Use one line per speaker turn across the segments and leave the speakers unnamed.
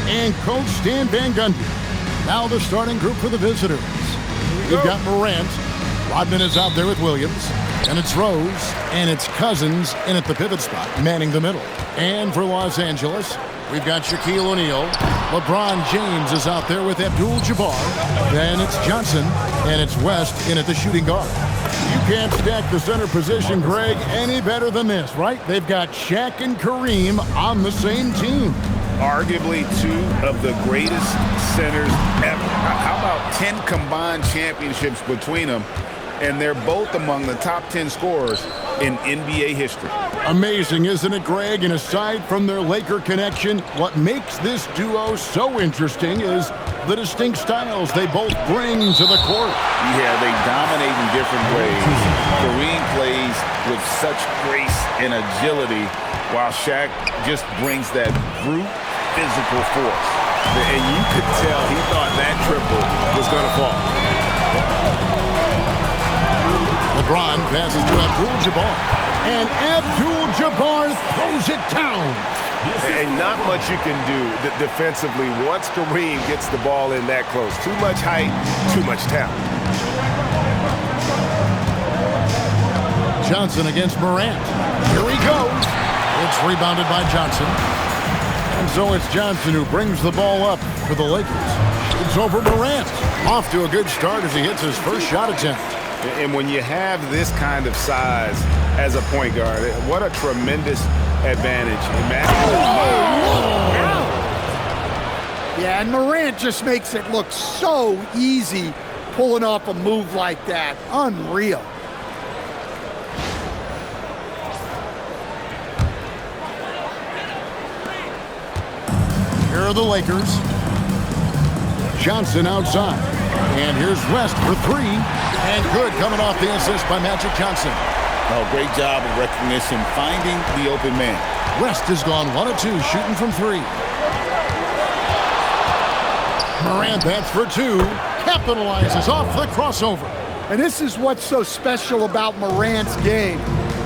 and Coach Stan Van Gundy. Now the starting group for the visitors. We've got Morant. Rodman is out there with Williams. And it's Rose, and it's Cousins in at the pivot spot, manning the middle. And for Los Angeles, we've got Shaquille O'Neal. LeBron James is out there with Abdul-Jabbar. Then it's Johnson, and it's West in at the shooting guard. You can't stack the center position, Greg, any better than this, right? They've got Shaq and Kareem on the same team.
Arguably two of the greatest centers ever. How about 10 combined championships between them? And they're both among the top 10 scorers in NBA history.
Amazing, isn't it, Greg? And aside from their Laker connection, what makes this duo so interesting is the distinct styles they both bring to the court.
Yeah, they dominate in different ways. Kareem plays with such grace and agility, while Shaq just brings that brute physical force.
And you could tell he thought that triple was going to fall.
LeBron passes to Abdul-Jabbar. And Abdul-Jabbar throws it down.
And not much you can do defensively once Kareem gets the ball in that close. Too much height, too much talent.
Johnson against Morant. Here he goes. It's rebounded by Johnson. And so it's Johnson who brings the ball up for the Lakers. It's over Morant. Off to a good start as he hits his first shot attempt.
And when you have this kind of size as a point guard, what a tremendous advantage.
Yeah, and Morant just makes it look so easy pulling off a move like that. Unreal.
Here are the Lakers. Johnson outside. And here's West for three. And good, coming off the assist by Magic Johnson.
Oh, great job of recognition, finding the open man.
West has gone 1 of 2, shooting from three. Morant bats for two, capitalizes off the crossover.
And this is what's so special about Morant's game,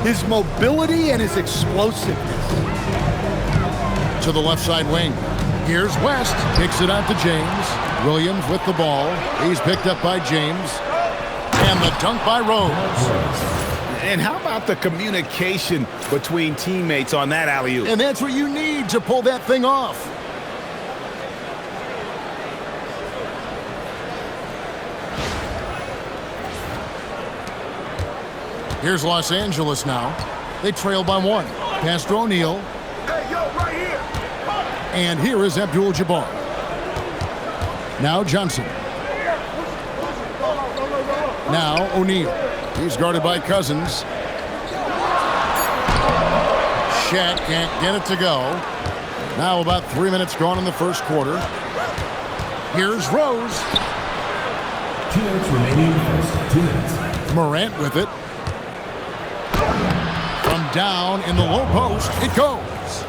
his mobility and his explosiveness.
To the left side wing. Here's West, kicks it out to James. Williams with the ball. He's picked up by James. And the dunk by Rose.
And how about the communication between teammates on that alley-oop?
And that's what you need to pull that thing off. Here's Los Angeles now. They trail by 1. Pass to O'Neal.
Hey, yo, right here.
And here is Abdul-Jabbar. Now Johnson. Now O'Neal. He's guarded by Cousins. Shaq can't get it to go. Now about 3 minutes gone in the first quarter. Here's Rose.
2 minutes remaining in the first. 2 minutes.
Morant with it. From down in the low post, it goes.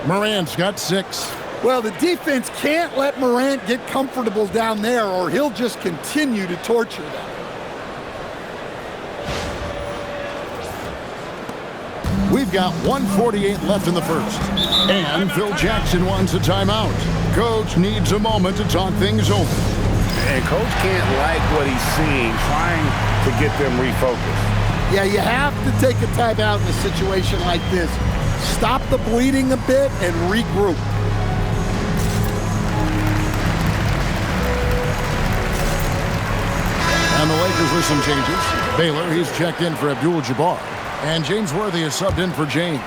Morant's got 6.
Well, the defense can't let Morant get comfortable down there or he'll just continue to torture them.
We've got 1:48 left in the first. And Phil Jackson wants a timeout. Coach needs a moment to talk things over.
And Coach can't like what he's seeing, trying to get them refocused.
Yeah, you have to take a timeout in a situation like this. Stop the bleeding a bit and regroup.
And the Lakers with some changes. Baylor, he's checked in for Abdul-Jabbar. And James Worthy is subbed in for James.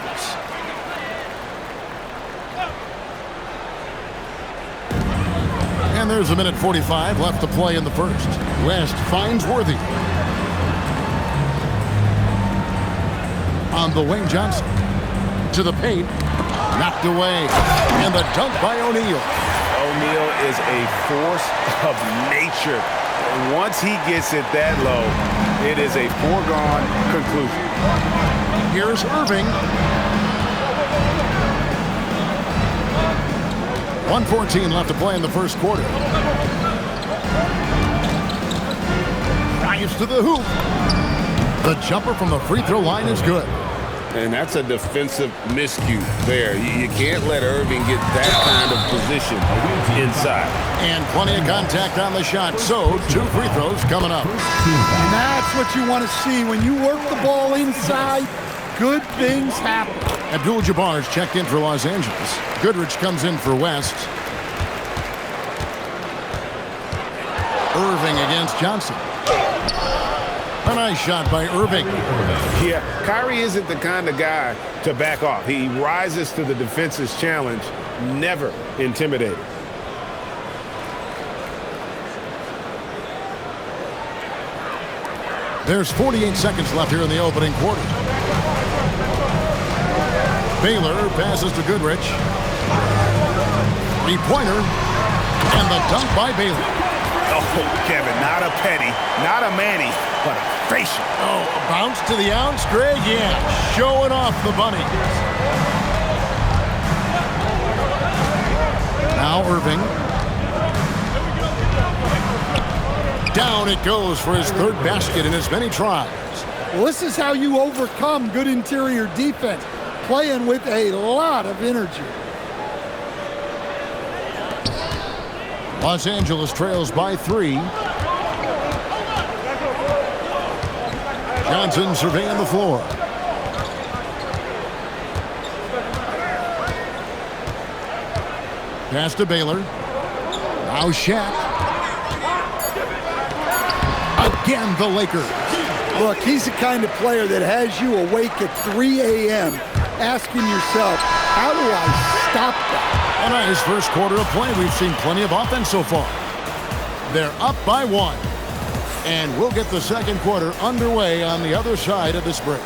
And there's a minute 45 left to play in the first. West finds Worthy. On the wing, Johnson. To the paint. Knocked away. And the dunk by O'Neal.
O'Neal is a force of nature. Once he gets it that low, it is a foregone conclusion.
Here's Irving. 1:14 left to play in the first quarter. Drives to the hoop. The jumper from the free throw line is good.
And that's a defensive miscue there. You can't let Irving get that kind of position inside.
And plenty of contact on the shot. So 2 free throws coming up.
And that's what you want to see. When you work the ball inside, good things happen.
Abdul-Jabbar is checked in for Los Angeles. Goodrich comes in for West. Irving against Johnson. A nice shot by Irving.
Yeah, Kyrie isn't the kind of guy to back off. He rises to the defense's challenge, never intimidated.
There's 48 seconds left here in the opening quarter. Baylor passes to Goodrich. 3-pointer. And the dunk by Baylor.
Oh, Kevin, not a penny, not a Manny, but a facial.
Oh, a bounce to the ounce, Greg? Yeah, showing off the bunny. Now Irving. Down it goes for his 3rd basket in as many tries.
Well, this is how you overcome good interior defense, playing with a lot of energy.
Los Angeles trails by 3. Johnson surveying the floor. Pass to Baylor. Now Shaq. Again, the Lakers.
Look, he's the kind of player that has you awake at 3 a.m. asking yourself, how do I stop that?
And on his first quarter of play, we've seen plenty of offense so far. They're up by 1. And we'll get the second quarter underway on the other side of this break.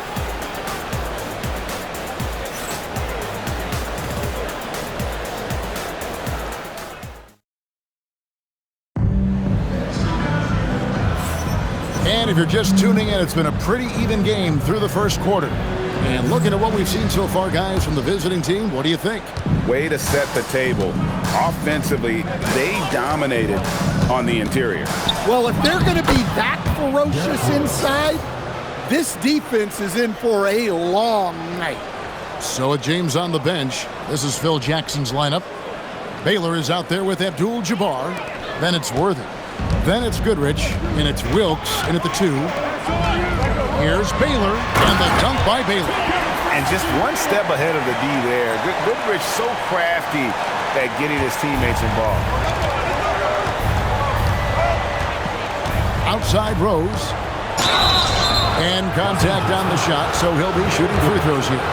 And if you're just tuning in, it's been a pretty even game through the first quarter. And looking at what we've seen so far, guys, from the visiting team, what do you think?
Way to set the table. Offensively, they dominated on the interior.
Well, if they're going to be that ferocious inside, this defense is in for a long night.
So with James on the bench, this is Phil Jackson's lineup. Baylor is out there with Abdul-Jabbar. Then it's Worthy. Then it's Goodrich, and it's Wilkes in at the 2. Here's Baylor, and the dunk by Baylor.
And just one step ahead of the D there. Goodrich so crafty at getting his teammates involved.
Outside Rose. And contact on the shot, so he'll be shooting free throws here.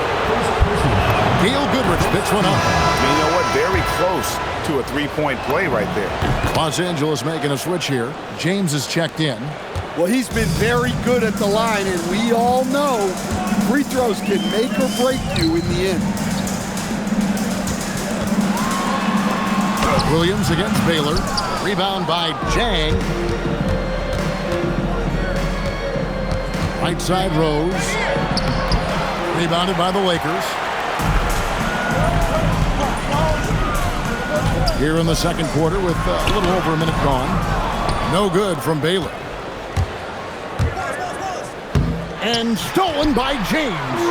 Gail Goodrich picks one up.
You know what? Very close to a 3-point play right there.
Los Angeles making a switch here. James is checked in.
Well, he's been very good at the line, and we all know free throws can make or break you in the end.
Williams against Baylor. Rebound by Jang. Right side Rose. Rebounded by the Lakers. Here in the second quarter with a little over a minute gone. No good from Baylor. And stolen by James.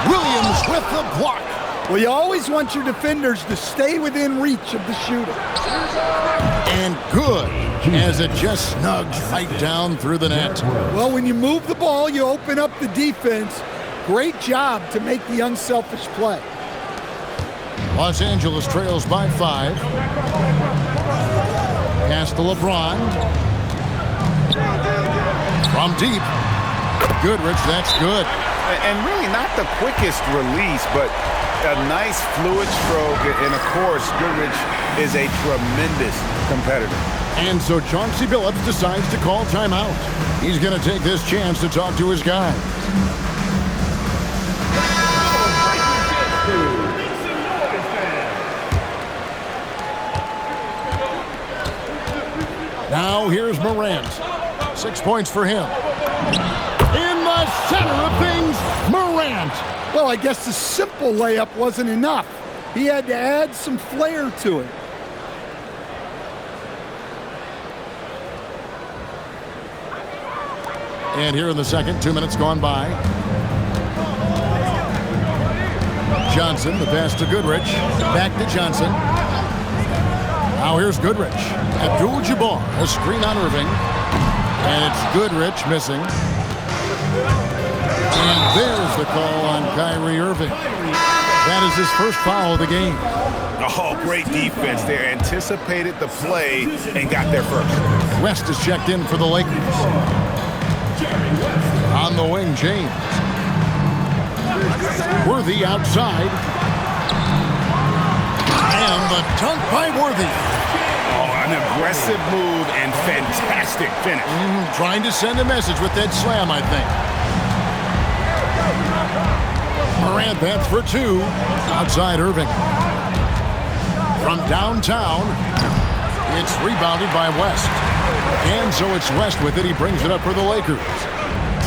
Williams with the block.
Well, you always want your defenders to stay within reach of the shooter.
And good, as it just snugs right down through the net.
Well, when you move the ball, you open up the defense. Great job to make the unselfish play.
Los Angeles trails by 5. Pass to LeBron. From deep. Goodrich, that's good.
And really not the quickest release, but a nice fluid stroke. And, of course, Goodrich is a tremendous competitor.
And so Chauncey Billups decides to call timeout. He's going to take this chance to talk to his guys. Now here's Morant. 6 points for him. In the center of things, Morant.
Well, I guess the simple layup wasn't enough. He had to add some flair to it.
And here in the second, 2 minutes gone by. Johnson, the pass to Goodrich. Back to Johnson. Now here's Goodrich. Abdul-Jabbar, a screen on Irving. And it's Goodrich missing. And there's the call on Kyrie Irving. That is his first foul of the game.
Oh, great defense there. Anticipated the play and got there first.
West is checked in for the Lakers. On the wing, James. Worthy outside. And the dunk by Worthy.
Oh, an aggressive move and fantastic finish.
Trying to send a message with that slam, I think. Morant bats for two. Outside Irving. From downtown, it's rebounded by West. And so it's West with it. He brings it up for the Lakers.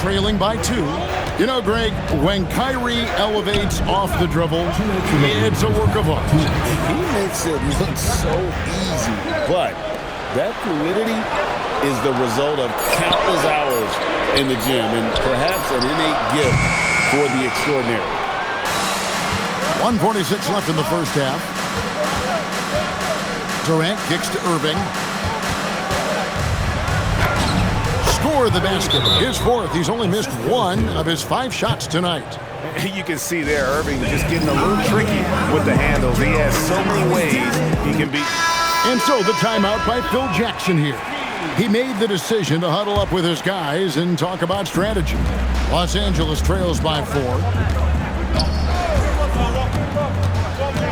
Trailing by two. You know, Greg, when Kyrie elevates off the dribble, it's a work of art.
He makes it look so easy, but that fluidity is the result of countless hours in the gym and perhaps an innate gift for the extraordinary.
1:46 left in the first half. Durant kicks to Irving. Score the basket. His fourth. He's only missed one of his 5 shots tonight.
You can see there Irving just getting a little tricky with the handles. He has so many ways he can beat.
And so the timeout by Phil Jackson here. He made the decision to huddle up with his guys and talk about strategy. Los Angeles trails by 4.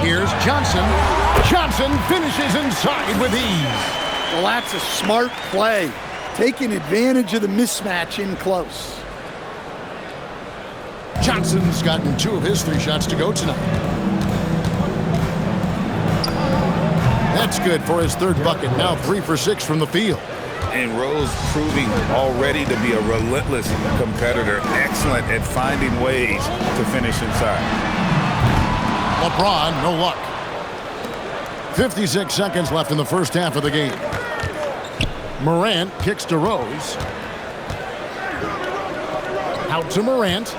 Here's Johnson. Johnson finishes inside with ease.
Well, that's a smart play. Taking advantage of the mismatch in close.
Johnson's gotten 2 of his 3 shots to go tonight. That's good for his 3rd bucket. Now 3 for 6 from the field.
And Rose proving already to be a relentless competitor. Excellent at finding ways to finish inside.
LeBron, no luck. 56 seconds left in the first half of the game. Morant kicks to Rose. Out to Morant.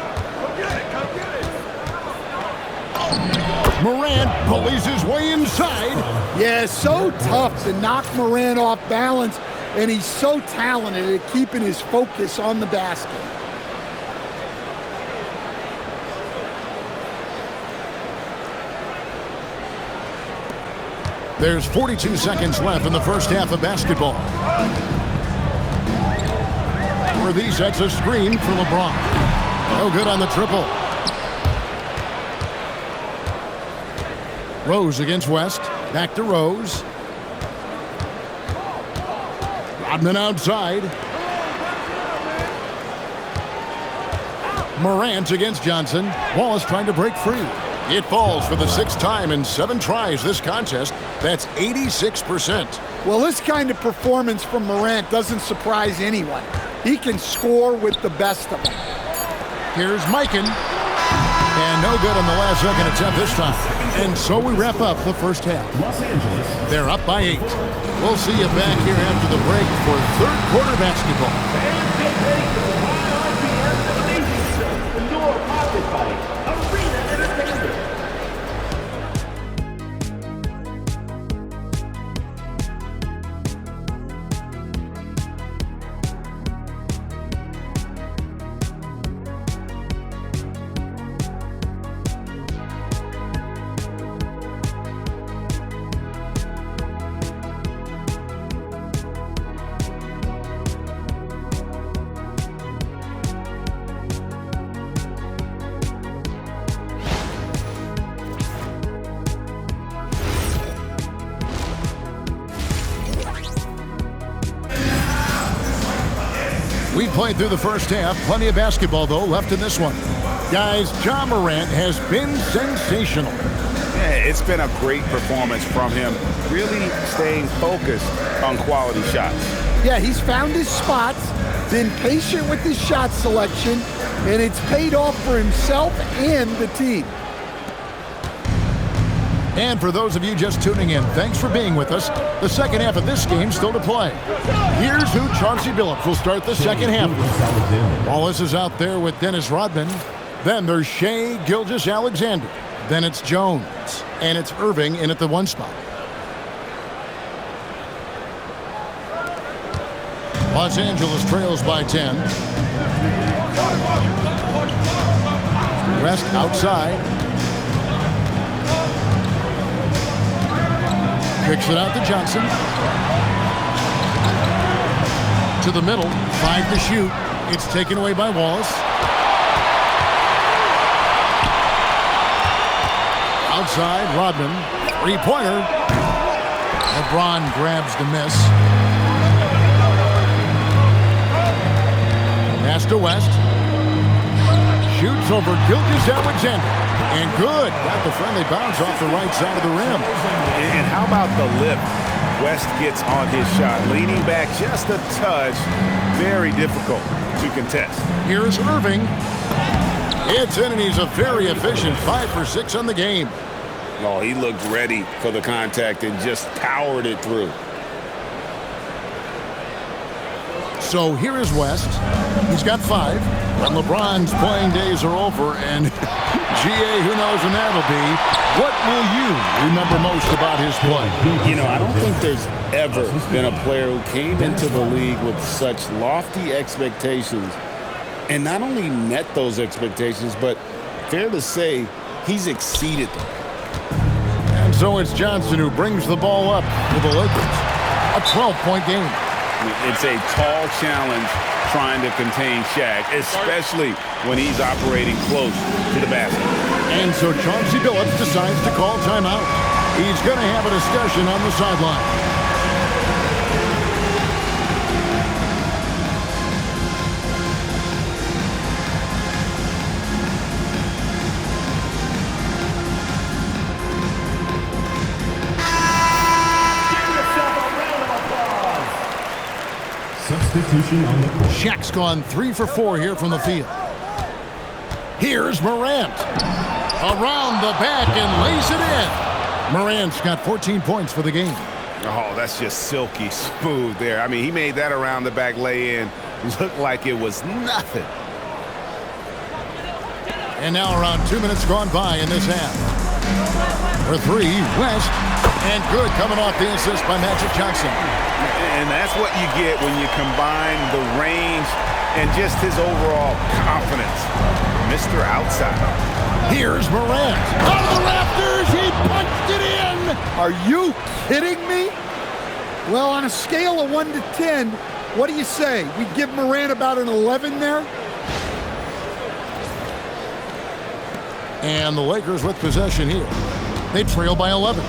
Morant bullies his way inside.
Yeah, so tough to knock Morant off balance, and he's so talented at keeping his focus on the basket.
There's 42 seconds left in the first half of basketball. Worthy sets a screen for LeBron. No good on the triple. Rose against West. Back to Rose. Rodman outside. Morant against Johnson. Wallace trying to break free. It falls for the 6th time in 7 tries this contest. That's 86%.
Well, this kind of performance from Morant doesn't surprise anyone. He can score with the best of them.
Here's Mikan. And no good on the last second attempt this time. And so we wrap up the first half.
Los Angeles.
They're up by 8. We'll see you back here after the break for 3rd quarter basketball. We played through the first half. Plenty of basketball, though, left in this one. Guys, Ja Morant has been sensational.
Yeah, it's been a great performance from him. Really staying focused on quality shots.
Yeah, he's found his spots, been patient with his shot selection, and it's paid off for himself and the team.
And for those of you just tuning in, thanks for being with us. The second half of this game still to play. Here's who Chauncey Billups will start the second half with. Wallace is out there with Dennis Rodman. Then there's Shai Gilgeous-Alexander. Then it's Jones. And it's Irving in at the 1 spot. Los Angeles trails by 10. West outside. Kicks it out to Johnson. To the middle. 5 to shoot. It's taken away by Wallace. Outside, Rodman. 3-pointer. LeBron grabs the miss. Pass to West. Shoots over Gilgeous-Alexander. And good. Got the friendly bounce off the right side of the rim.
And how about the lift West gets on his shot? Leaning back just a touch. Very difficult to contest.
Here's Irving. It's in, and he's a very efficient 5 for 6 on the game.
Oh, he looked ready for the contact and just powered it through.
So here is West. He's got 5. But LeBron's playing days are over, and GA, who knows when that'll be. What will you remember most about his play?
You know, I don't think there's ever been a player who came into the league with such lofty expectations and not only met those expectations, but fair to say, he's exceeded them.
And so it's Johnson who brings the ball up for the Lakers. A 12-point game.
It's a tall challenge trying to contain Shaq, especially when he's operating close to the basket.
And so Chauncey Billups decides to call timeout. He's going to have a discussion on the sideline.
Substitution on the court.
Shaq's gone 3 for 4 here from the field. Here's Morant. Around the back and lays it in. Morant's got 14 points for the game.
Oh, that's just silky smooth there. I mean, he made that around the back lay-in look like it was nothing.
And now around 2 minutes gone by in this half. For 3, West. And good coming off the assist by Magic Johnson.
And that's what you get when you combine the range and just his overall confidence. Mr. Outside.
Here's Morant. Out of the rafters, he punched it in.
Are you kidding me? Well, on a scale of 1 to 10, what do you say? We give Morant about an 11 there?
And the Lakers with possession here. They trail by 11.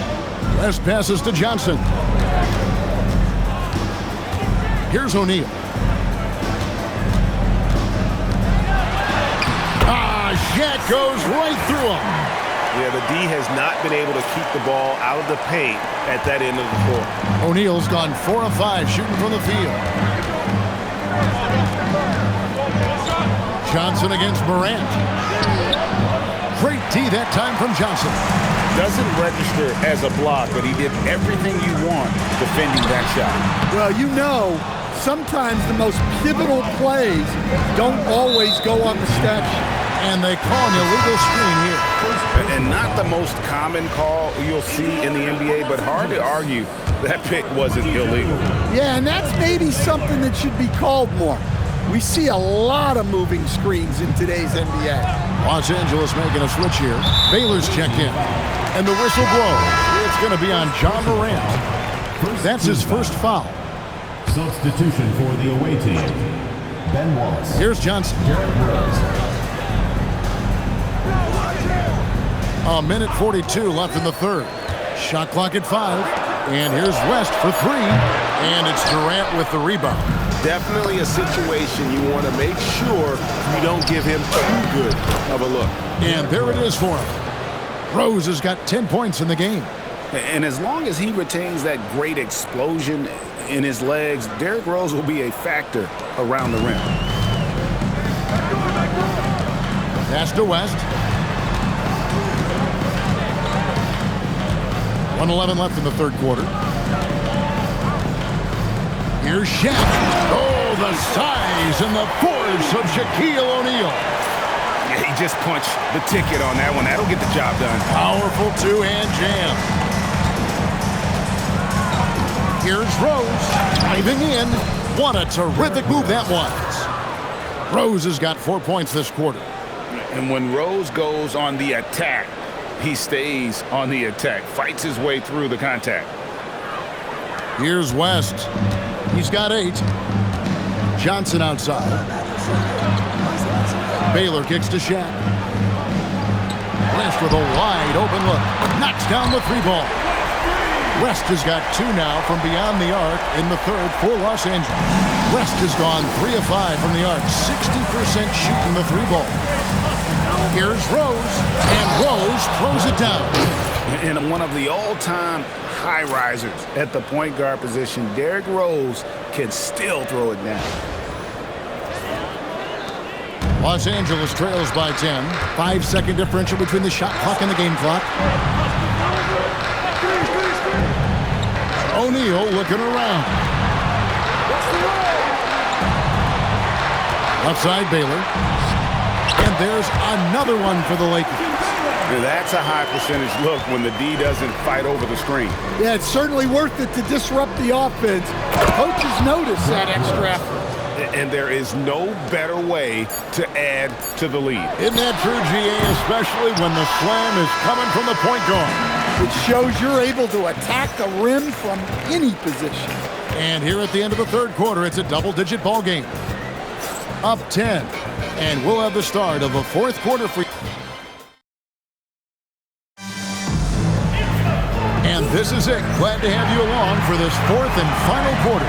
West passes to Johnson. Here's O'Neal. Shaq goes right through him.
Yeah, the D has not been able to keep the ball out of the paint at that end of the floor.
O'Neal's gone 4 of 5 shooting from the field. Johnson against Morant. Great D that time from Johnson.
Doesn't register as a block, but he did everything you want defending that shot.
Well, you know, sometimes the most pivotal plays don't always go on the stat sheet.
And they call an illegal screen here.
And not the most common call you'll see in the NBA, but hard to argue that pick wasn't illegal.
Yeah, and that's maybe something that should be called more. We see a lot of moving screens in today's NBA.
Los Angeles making a switch here. Baylor's checked in. And the whistle blows. It's going to be on John Morant. That's his first foul.
Substitution for the away team. Ben Wallace.
Here's Johnson. A minute 42 left in the third. Shot clock at 5. And here's West for 3. And it's Durant with the rebound.
Definitely a situation you want to make sure you don't give him too good of a look.
And there it is for him. Rose has got 10 points in the game.
And as long as he retains that great explosion in his legs, Derrick Rose will be a factor around the rim. Pass
to West. 1:11 left in the third quarter. Here's Shaq. Oh, the size and the force of Shaquille O'Neal.
Yeah, he just punched the ticket on that one. That'll get the job done.
Powerful two-hand jam. Here's Rose diving in. What a terrific move that was. Rose has got 4 points this quarter.
And when Rose goes on the attack, he stays on the attack, fights his way through the contact.
Here's West. He's got 8. Johnson outside. Baylor kicks to Shaq. West with a wide open look. Knocks down the 3-ball. West has got 2 now from beyond the arc in the third for Los Angeles. West has gone 3 of 5 from the arc. 60% shooting the 3-ball. Here's Rose, and Rose throws it down.
And one of the all-time high risers at the point guard position, Derrick Rose can still throw it down.
Los Angeles trails by 10. 5-second differential between the shot clock and the game clock. O'Neal looking around. Left side, Baylor. And there's another one for the Lakers.
Now that's a high percentage look when the D doesn't fight over the screen.
Yeah, it's certainly worth it to disrupt the offense. Coaches notice that extra effort.
And there is no better way to add to the lead.
Isn't that true, GA, especially when the slam is coming from the point guard?
It shows you're able to attack the rim from any position.
And here at the end of the third quarter, it's a double-digit ball game. Up 10. And we'll have the start of the fourth quarter for... And this is it. Glad to have you along for this fourth and final quarter.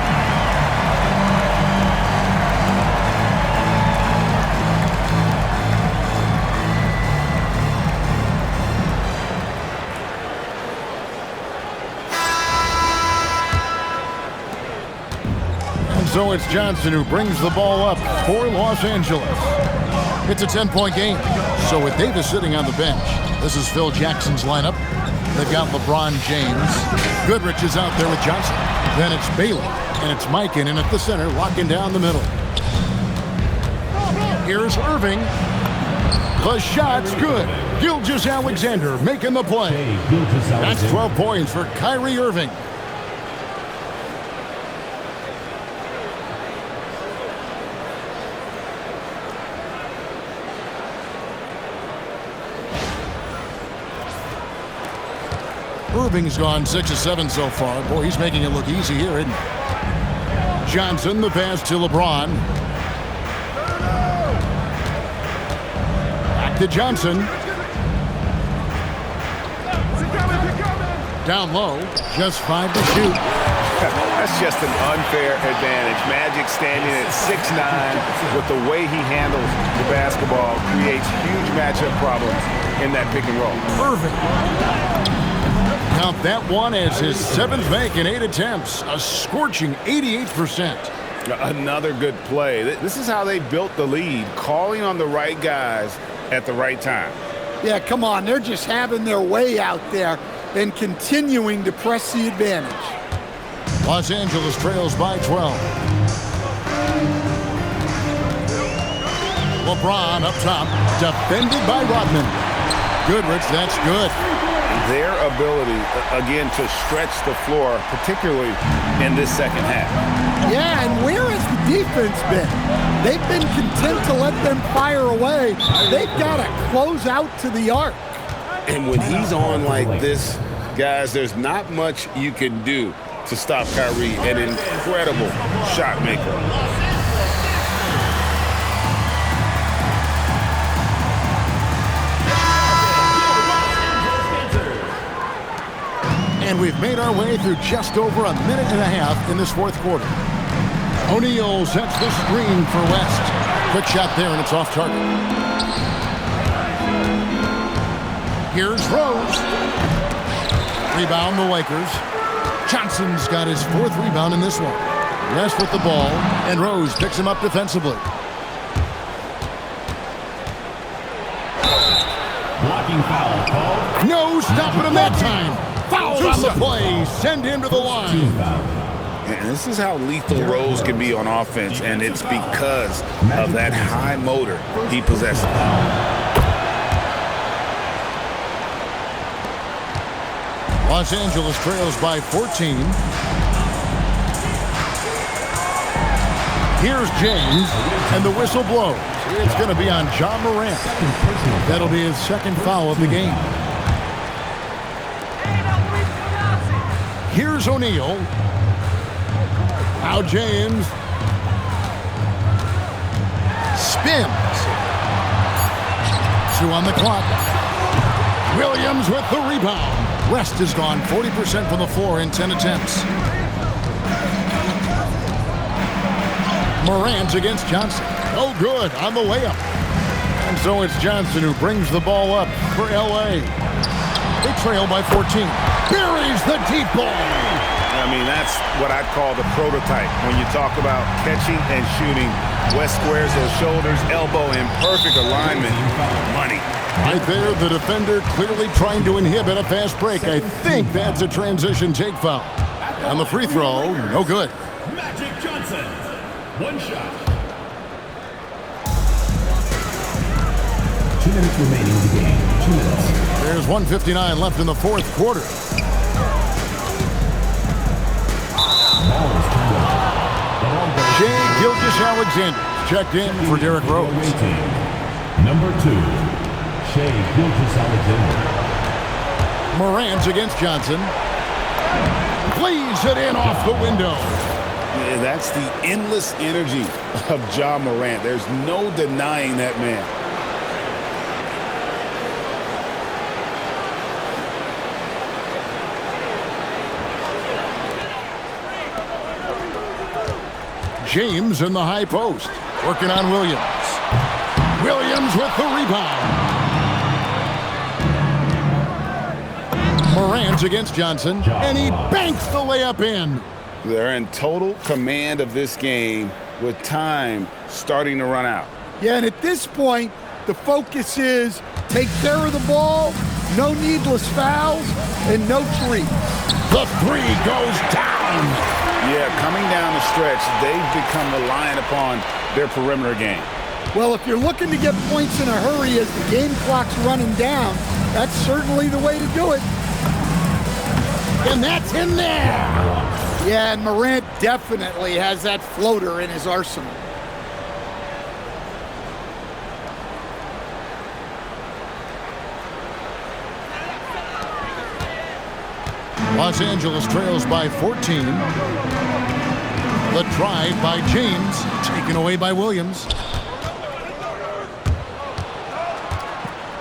And so it's Johnson who brings the ball up for Los Angeles. It's a 10-point game. So with Davis sitting on the bench, this is Phil Jackson's lineup. They've got LeBron James. Goodrich is out there with Johnson. Then it's Bailey, and it's Mike in at the center, locking down the middle. Here's Irving. The shot's good. Gilgeous-Alexander making the play. That's 12 points for Kyrie Irving. Irving's gone 6 of 7 so far. Boy, he's making it look easy here, isn't he? Johnson, the pass to LeBron. Back to Johnson. Down low, just 5 to shoot.
That's just an unfair advantage. Magic standing at 6'9", with the way he handles the basketball, creates huge matchup problems in that pick and roll.
Irving. Count that one as his 7th make in 8 attempts. A scorching 88%.
Another good play. This is how they built the lead, calling on the right guys at the right time.
Yeah, come on. They're just having their way out there and continuing to press the advantage.
Los Angeles trails by 12. LeBron up top, defended by Rodman. Goodrich, that's good.
Their ability, again, to stretch the floor, particularly in this second half.
Yeah, and where has the defense been? They've been content to let them fire away. They've got to close out to the arc.
And when he's on like this, guys, there's not much you can do to stop Kyrie, an incredible shot maker.
And we've made our way through just over a minute and a half in this fourth quarter. O'Neal sets the screen for West. Quick shot there, and it's off target. Here's Rose. Rebound the Lakers. Johnson's got his 4th rebound in this one. West with the ball, and Rose picks him up defensively.
Blocking foul called.
No stopping him that time. Foul Held on the play. Send him to the line.
And this is how lethal Rose can be on offense, and it's because of that high motor he possesses.
Los Angeles trails by 14. Here's James, and the whistle blows. It's going to be on Ja Morant. That'll be his second foul of the game. Here's O'Neal. Now James. Spins. 2 on the clock. Williams with the rebound. West has gone 40% from the floor in 10 attempts. Morant against Johnson. Oh, good on the layup. And so it's Johnson who brings the ball up for L.A. They trail by 14. Buries the deep ball.
I mean, that's what I call the prototype. When you talk about catching and shooting, West squares those shoulders, elbow in perfect alignment. Money.
Right there, the defender clearly trying to inhibit a fast break. I think that's a transition take foul. And the free throw, no good.
Magic Johnson. 1 shot. 2 minutes remaining in the game. 2 minutes.
There's 1:59 left in the fourth quarter.
Ball is turned over. The ball goes
Shai Gilgeous-Alexander checked in for Derrick Rose.
away team. Number 2, Shai Gilgeous-Alexander.
Morant against Johnson. Plays it in off the window.
Yeah, that's the endless energy of Ja Morant. There's no denying that man.
James in the high post. Working on Williams. Williams with the rebound. Morant against Johnson. And he banks the layup in.
They're in total command of this game with time starting to run out.
Yeah, and at this point, the focus is take care of the ball, no needless fouls, and no trees.
The 3 goes down.
Yeah, coming down the stretch, they've become reliant upon their perimeter game.
Well, if you're looking to get points in a hurry as the game clock's running down, that's certainly the way to do it.
And that's in there.
Yeah, and Morant definitely has that floater in his arsenal.
Los Angeles trails by 14. The drive by James, taken away by Williams.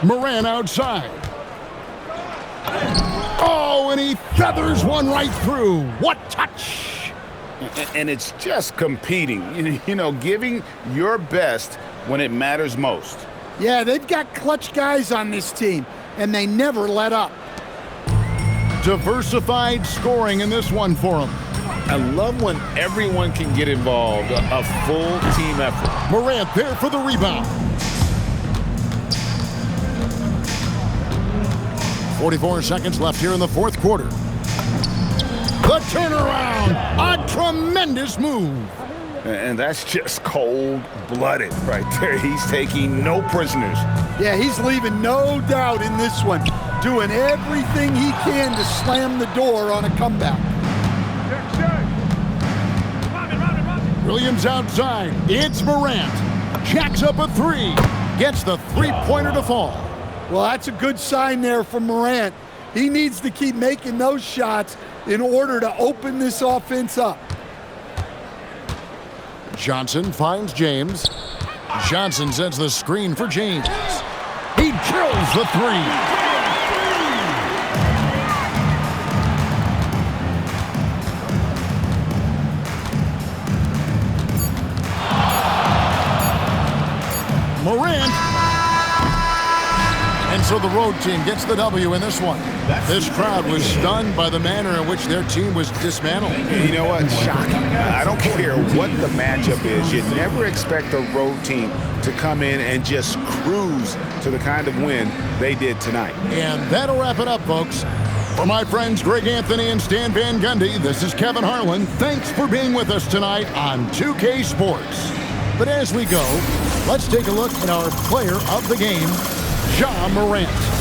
Morant outside. Oh, and he feathers one right through. What touch!
And it's just competing, you know, giving your best when it matters most.
Yeah, they've got clutch guys on this team, and they never let up.
Diversified scoring in this one for him.
I love when everyone can get involved, a full team effort.
Morant there for the rebound. 44 seconds left here in the fourth quarter. The turnaround, a tremendous move.
And that's just cold-blooded right there. He's taking no prisoners.
Yeah, he's leaving no doubt in this one, doing everything he can to slam the door on a comeback.
Williams outside. It's Morant. Jacks up a 3. Gets the three-pointer to fall.
Well, that's a good sign there from Morant. He needs to keep making those shots in order to open this offense up.
Johnson finds James. Johnson sends the screen for James. He drills the 3. Morant. And so the road team gets the W in this one. This crowd was stunned by the manner in which their team was dismantled.
You know what? Shocking. I don't care what the matchup is. You never expect a road team to come in and just cruise to the kind of win they did tonight.
And that'll wrap it up, folks. For my friends Greg Anthony and Stan Van Gundy, this is Kevin Harlan. Thanks for being with us tonight on 2K Sports. But as we go, let's take a look at our player of the game, Ja Morant.